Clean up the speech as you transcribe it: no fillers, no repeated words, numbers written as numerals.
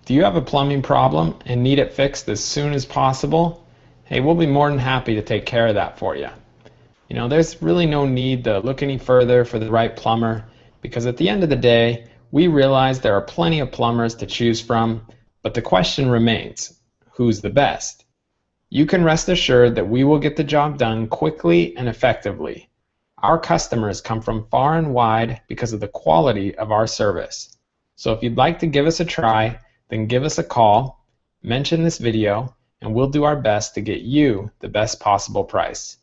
Do you have a plumbing problem and need it fixed as soon as possible? Hey, we'll be more than happy to take care of that for you. There's really no need to look any further for the right plumber, because at the end of the day, we realize there are plenty of plumbers to choose from, but the question remains, who's the best? You can rest assured that we will get the job done quickly and effectively. Our customers come from far and wide because of the quality of our service. So if you'd like to give us a try, then give us a call, mention this video, and we'll do our best to get you the best possible price.